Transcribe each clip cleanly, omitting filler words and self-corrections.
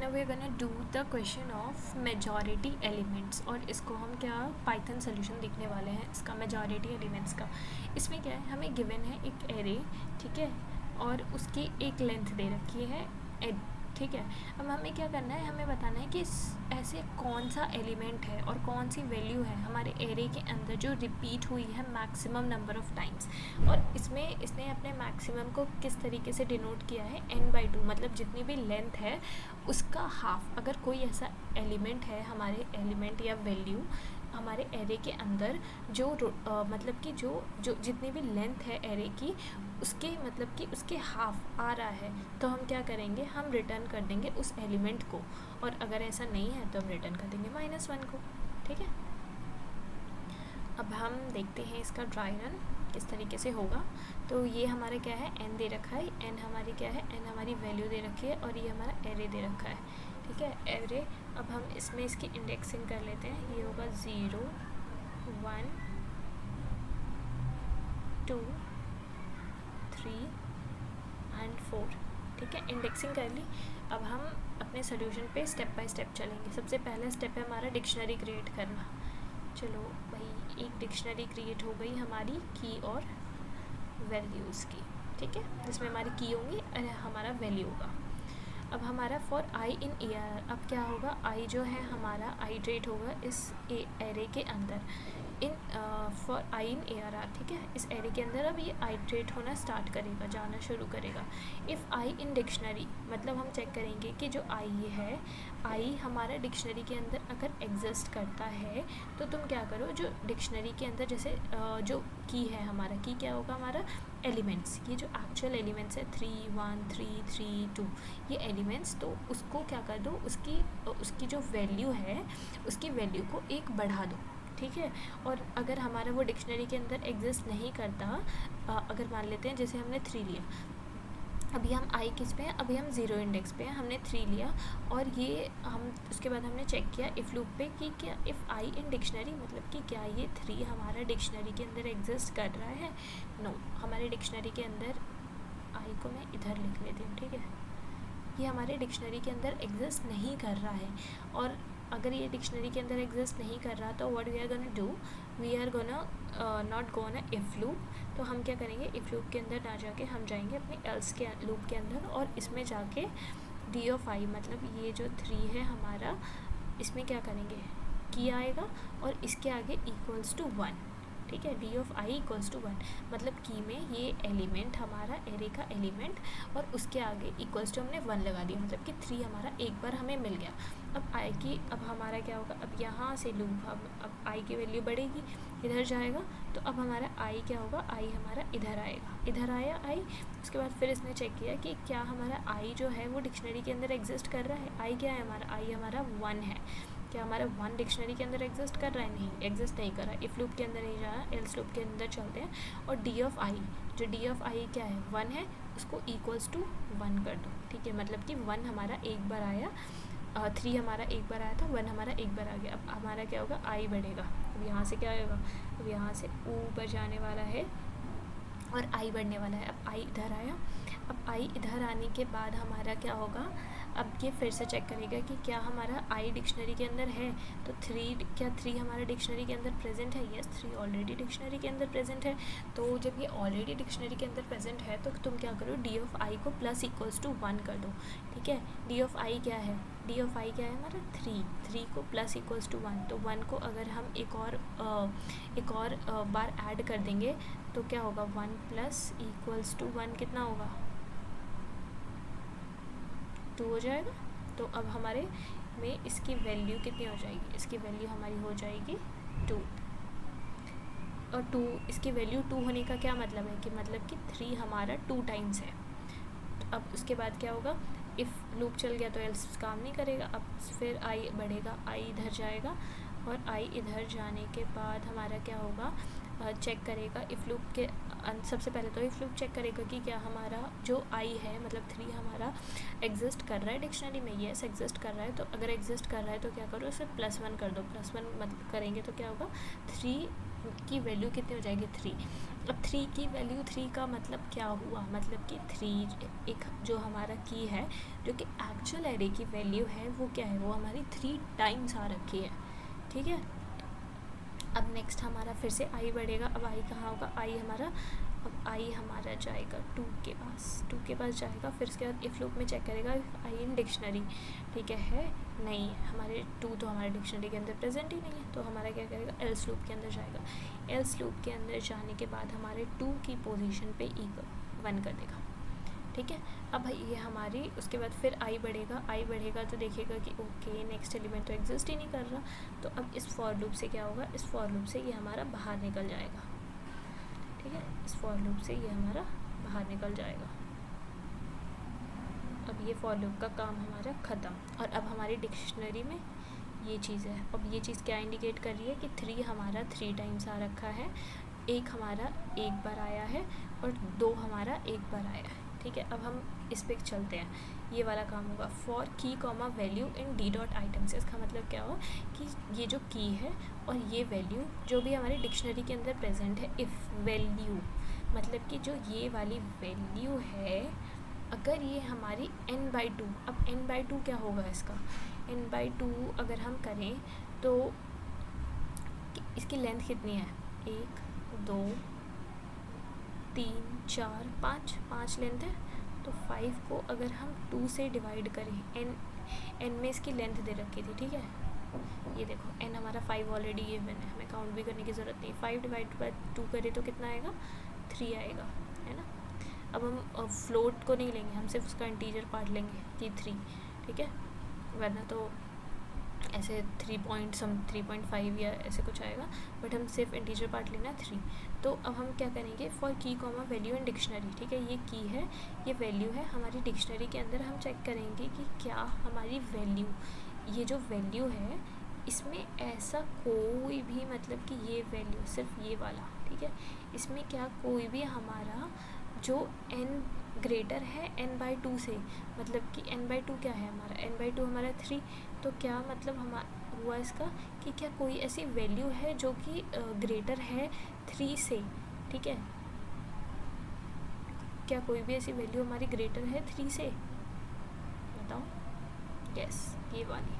now we're gonna do the question of majority elements और इसको हम क्या पाइथन सोल्यूशन देखने वाले हैं इसका majority elements का। इसमें क्या है, हमें गिवन है एक एरे, ठीक है, और उसकी एक लेंथ दे रखी है ठीक है। अब हमें क्या करना है, हमें बताना है कि ऐसे कौन सा एलिमेंट है और कौन सी वैल्यू है हमारे एरे के अंदर जो रिपीट हुई है मैक्सिमम नंबर ऑफ़ टाइम्स। और इसमें इसने अपने मैक्सिमम को किस तरीके से डिनोट किया है, n/2, मतलब जितनी भी लेंथ है उसका हाफ। अगर कोई ऐसा एलिमेंट है, हमारे एलिमेंट या वैल्यू हमारे एरे के अंदर जो मतलब कि जो जितनी भी लेंथ है एरे की, उसके मतलब कि उसके हाफ आ रहा है, तो हम क्या करेंगे, हम रिटर्न कर देंगे उस एलिमेंट को। और अगर ऐसा नहीं है तो हम रिटर्न कर देंगे -1 को, ठीक है। अब हम देखते हैं इसका ड्राई रन किस तरीके से होगा। तो ये हमारा क्या है, n दे रखा है, n हमारी क्या है, n हमारी वैल्यू दे रखी है, और ये हमारा एरे दे रखा है, ठीक है, एरे। अब हम इसमें इसकी इंडेक्सिंग कर लेते हैं। ये होगा 0 1 2 3 एंड 4, ठीक है, इंडेक्सिंग कर ली। अब हम अपने सोल्यूशन पे स्टेप बाय स्टेप चलेंगे। सबसे पहला स्टेप है हमारा डिक्शनरी क्रिएट करना। चलो भाई, एक डिक्शनरी क्रिएट हो गई हमारी की और वैल्यूज़ की, ठीक है, जिसमें हमारी की होंगी और हमारा वैल्यू होगा। अब हमारा फॉर आई इन ARR, अब क्या होगा, आई जो है हमारा आइट्रेट होगा इस एरे के अंदर, in for I in ARR, ठीक है। इस एरे के अंदर अब ये आइट्रेट होना स्टार्ट करेगा, जाना शुरू करेगा। इफ़ आई इन डिक्शनरी, मतलब हम चेक करेंगे कि जो आई है, आई हमारा डिक्शनरी के अंदर अगर एग्जिस्ट करता है तो तुम क्या करो, जो डिक्शनरी के अंदर जैसे जो की है, हमारा की क्या होगा, हमारा एलिमेंट्स, ये जो एक्चुअल एलिमेंट्स है 3 1 3 3 2, ये एलिमेंट्स, तो उसको क्या कर दो, उसकी जो वैल्यू है उसकी वैल्यू को 1 बढ़ा दो, ठीक है। और अगर हमारा वो डिक्शनरी के अंदर एग्जिस्ट नहीं करता, अगर मान लेते हैं जैसे हमने 3 लिया, अभी हम आई किस पे हैं, अभी हम 0 इंडेक्स पे हैं, हमने 3 लिया, और ये हम उसके बाद हमने चेक किया इफ़ लूप पे कि क्या इफ़ आई इन डिक्शनरी, मतलब कि क्या ये 3 हमारा डिक्शनरी के अंदर एग्जिस्ट कर रहा है। नो, हमारे डिक्शनरी के अंदर, आई को मैं इधर लिख लेती हूँ, ठीक है, ये हमारे डिक्शनरी के अंदर एग्जिस्ट नहीं कर रहा है। और अगर ये डिक्शनरी के अंदर एग्जिस्ट नहीं कर रहा तो what we are gonna do, we are gonna not gonna if loop. तो हम क्या करेंगे, इफ़ लूप के अंदर ना जाके हम जाएंगे अपने एल्स के लूप के अंदर, और इसमें जाके डी ऑफ आई, मतलब ये जो 3 है हमारा, इसमें क्या करेंगे, की आएगा और इसके आगे इक्वल्स टू 1, ठीक है, d of i equals to 1, मतलब की में ये एलिमेंट हमारा एरे का एलिमेंट और उसके आगे इक्वल्स टू हमने 1 लगा दिया, मतलब कि 3 हमारा एक बार हमें मिल गया। अब आई की, अब हमारा क्या होगा, अब यहाँ से लूप, अब आई की वैल्यू बढ़ेगी, इधर जाएगा, तो अब हमारा आई क्या होगा, आई हमारा इधर आएगा, इधर आया आई। उसके बाद फिर इसने चेक किया कि क्या हमारा आई जो है वो डिक्शनरी के अंदर एग्जिस्ट कर रहा है। आई क्या है हमारा, आई हमारा 1 है, क्या हमारा 1 डिक्शनरी के अंदर एग्जिस्ट कर रहा है, नहीं एग्जिस्ट नहीं कर रहा है। इफ़ लूप के अंदर नहीं जा रहा, एल्स लूप के अंदर चलते हैं। और डी ऑफ आई, जो डी ऑफ आई क्या है, 1 है, उसको इक्वल्स टू 1 कर दो, ठीक है, मतलब कि 1 हमारा एक बार आया, 3 हमारा एक बार आया था, 1 हमारा एक बार आ गया। अब हमारा क्या होगा, आई बढ़ेगा, अब यहाँ से क्या होगा, अब यहाँ से ऊपर जाने वाला है और आई बढ़ने वाला है। अब आई इधर आया, अब आई इधर आने के बाद हमारा क्या होगा, अब ये फिर से चेक करेगा कि क्या हमारा आई डिक्शनरी के अंदर है, तो 3, क्या 3 हमारा डिक्शनरी के अंदर प्रेजेंट है, यस 3 ऑलरेडी डिक्शनरी के अंदर प्रेजेंट है। तो जब ये ऑलरेडी डिक्शनरी के अंदर प्रेजेंट है तो तुम क्या करो, डी ऑफ आई को प्लस इक्वल्स टू 1 कर दो, ठीक है। डी ऑफ आई क्या है, डी ऑफ आई क्या है हमारा 3 को प्लस इक्वल्स टू 1, तो 1 को अगर हम एक और बार ऐड कर देंगे तो क्या होगा, 1 प्लस इक्वल्स टू 1 कितना होगा, 2 हो जाएगा। तो अब हमारे में इसकी वैल्यू कितनी हो जाएगी, इसकी वैल्यू हमारी हो जाएगी 2, और 2, इसकी वैल्यू 2 होने का क्या मतलब है कि मतलब कि 3 हमारा 2 टाइम्स है। तो अब उसके बाद क्या होगा, इफ़ लूप चल गया तो एल्स काम नहीं करेगा। अब फिर आई बढ़ेगा, आई इधर जाएगा, और आई इधर जाने के बाद हमारा क्या होगा, चेक करेगा इफ़ लूप के सबसे पहले तो इफ़ लूप चेक करेगा कि क्या हमारा जो आई है, मतलब 3 हमारा एग्जिस्ट कर रहा है डिक्शनरी में, येस एग्जिस्ट कर रहा है। तो अगर एग्जिस्ट कर रहा है तो क्या करो, इसे +1 कर दो, +1 मतलब करेंगे तो क्या होगा, 3 की वैल्यू कितनी हो जाएगी 3। अब 3 की वैल्यू 3 का मतलब क्या हुआ, मतलब कि 3 एक जो हमारा की है जो कि एक्चुअल एरे की वैल्यू है वो क्या है, वो हमारी 3 टाइम्स आ रखी है, ठीक है। अब नेक्स्ट हमारा फिर से आई बढ़ेगा। अब आई कहाँ होगा, आई हमारा, अब आई हमारा जाएगा 2 के पास जाएगा। फिर उसके बाद इफ़ लूप में चेक करेगा आई इन डिक्शनरी, ठीक है नहीं है हमारे 2 तो हमारे डिक्शनरी के अंदर प्रेजेंट ही नहीं है, तो हमारा क्या करेगा, एल्स लूप के अंदर जाएगा। एल्स लूप के अंदर जाने के बाद हमारे 2 की पोजीशन पे वन कर देगा, ठीक है। अब ये हमारी उसके बाद फिर आई बढ़ेगा तो देखेगा कि ओके नेक्स्ट एलिमेंट तो एग्जिस्ट ही नहीं कर रहा, तो अब इस फॉर लूप से क्या होगा, इस फॉर लूप से ये हमारा बाहर निकल जाएगा, ठीक है। इस फॉर लूप से ये हमारा बाहर निकल जाएगा। अब ये फॉर लूप का काम हमारा ख़त्म। और अब हमारी डिक्शनरी में ये चीज़ है। अब ये चीज़ क्या इंडिकेट कर रही है कि 3 हमारा 3 टाइम्स आ रखा है, 1 हमारा एक बार आया है और 2 हमारा एक बार आया है, ठीक है। अब हम इस पे चलते हैं, ये वाला काम होगा फॉर की comma value in D dot items. इसका मतलब क्या हो कि ये जो की है और ये वैल्यू जो भी हमारी डिक्शनरी के अंदर प्रेजेंट है, इफ़ वैल्यू मतलब कि जो ये वाली वैल्यू है अगर ये हमारी n/2, अब n/2 क्या होगा इसका, n/2 अगर हम करें तो इसकी लेंथ कितनी है, 1 2 3 4 5 लेंथ है, तो 5 को अगर हम 2 से डिवाइड करें, n में इसकी लेंथ दे रखी थी, ठीक है। ये देखो n हमारा 5 ऑलरेडी गिवन है, हमें काउंट भी करने की ज़रूरत नहीं। 5 डिवाइड बाय 2 करें तो कितना आएगा, 3 आएगा, है ना। अब हम फ्लोट को नहीं लेंगे, हम सिर्फ उसका इंटीजर पार्ट लेंगे कि 3, ठीक है, वरना तो ऐसे 3.5 या ऐसे कुछ आएगा, बट हम सिर्फ इंटीजर पार्ट लेना है 3। तो अब हम क्या करेंगे, फॉर की कॉमा वैल्यू इन डिक्शनरी, ठीक है। ये की है, ये वैल्यू है हमारी डिक्शनरी के अंदर। हम चेक करेंगे कि क्या हमारी वैल्यू, ये जो वैल्यू है इसमें ऐसा कोई भी, मतलब कि ये वैल्यू सिर्फ ये वाला, ठीक है, इसमें क्या कोई भी हमारा जो n ग्रेटर है n/2 से, मतलब कि n/2 क्या है हमारा, n/2 हमारा 3, तो क्या मतलब हुआ इसका कि क्या कोई ऐसी वैल्यू है जो कि ग्रेटर है 3 से, ठीक है। क्या कोई भी ऐसी वैल्यू हमारी ग्रेटर है 3 से, बताओ। यस, ये वाली,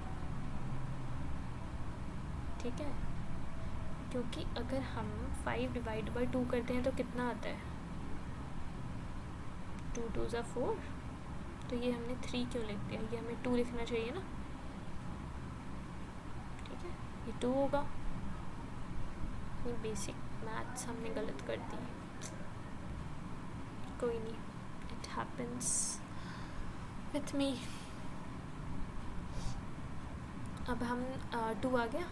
ठीक है। क्योंकि अगर हम 5 डिवाइड बाई 2 करते हैं तो कितना आता है, 2 2 ज़ा 4, तो ये हमने 3 क्यों लिख दिया, ये हमें 2 लिखना चाहिए ना, ठीक है। ये 2 होगा, ये बेसिक मैथ्स हमने गलत कर दी, कोई नहीं, इट हैपेंस विथ मी। अब हम 2 आ गया।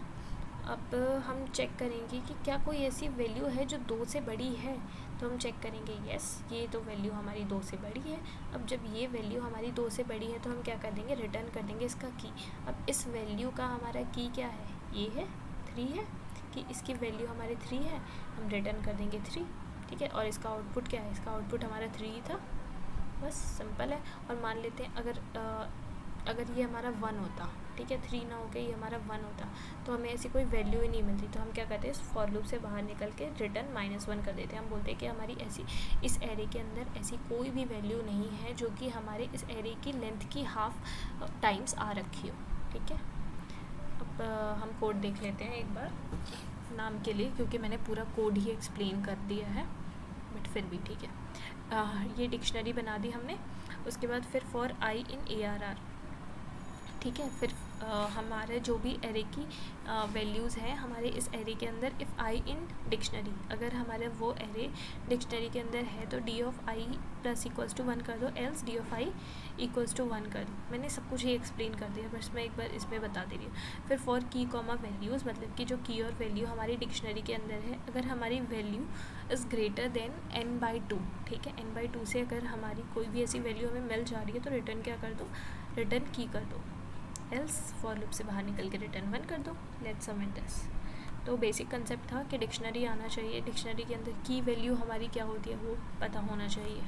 अब हम चेक करेंगे कि क्या कोई ऐसी वैल्यू है जो 2 से बड़ी है, तो हम चेक करेंगे यस, ये तो वैल्यू हमारी 2 से बड़ी है। अब जब ये वैल्यू हमारी 2 से बड़ी है तो हम क्या कर देंगे, रिटर्न कर देंगे इसका की। अब इस वैल्यू का हमारा की क्या है, ये है 3 है, कि इसकी वैल्यू हमारी 3 है, हम रिटर्न कर देंगे 3, ठीक है। और इसका आउटपुट क्या है, इसका आउटपुट हमारा 3 ही था, बस सिंपल है। और मान लेते हैं अगर ये हमारा 1 होता, ठीक है, 3 ना होके ये हमारा 1 होता, तो हमें ऐसी कोई वैल्यू ही नहीं मिलती, तो हम क्या करते हैं, इस फॉर लूप से बाहर निकल के रिटर्न -1 कर देते हैं। हम बोलते हैं कि हमारी ऐसी इस एरे के अंदर ऐसी कोई भी वैल्यू नहीं है जो कि हमारे इस एरे की लेंथ की हाफ टाइम्स आ रखी हो, ठीक है। अब हम कोड देख लेते हैं एक बार नाम के लिए, क्योंकि मैंने पूरा कोड ही एक्सप्लेन कर दिया है, बट फिर भी ठीक है। ये डिक्शनरी बना दी हमने। उसके बाद फिर फॉर आई इन ARR, ठीक है। फिर हमारे जो भी एरे की वैल्यूज़ हैं हमारे इस एरे के अंदर, इफ़ आई इन डिक्शनरी, अगर हमारे वो एरे डिक्शनरी के अंदर है तो d of i plus equals to 1 कर दो, else d of i equals to 1 कर दो। मैंने सब कुछ ही एक्सप्लेन कर दिया, बस मैं एक बार इसमें बता दे रही हूँ। फिर फॉर की कॉमा वैल्यूज़, मतलब कि जो की और वैल्यू हमारी डिक्शनरी के अंदर है, अगर हमारी value is greater than n/2, ठीक है, n/2 से अगर हमारी कोई भी ऐसी वैल्यू हमें मिल जा रही है तो रिटर्न क्या कर दो, रिटर्न की कर दो, एल्स फॉर लूप से बाहर निकल के रिटर्न 1 कर दो। Let's submit this. तो बेसिक कंसेप्ट था कि डिक्शनरी आना चाहिए, डिक्शनरी के अंदर की वैल्यू हमारी क्या होती है वो पता होना चाहिए।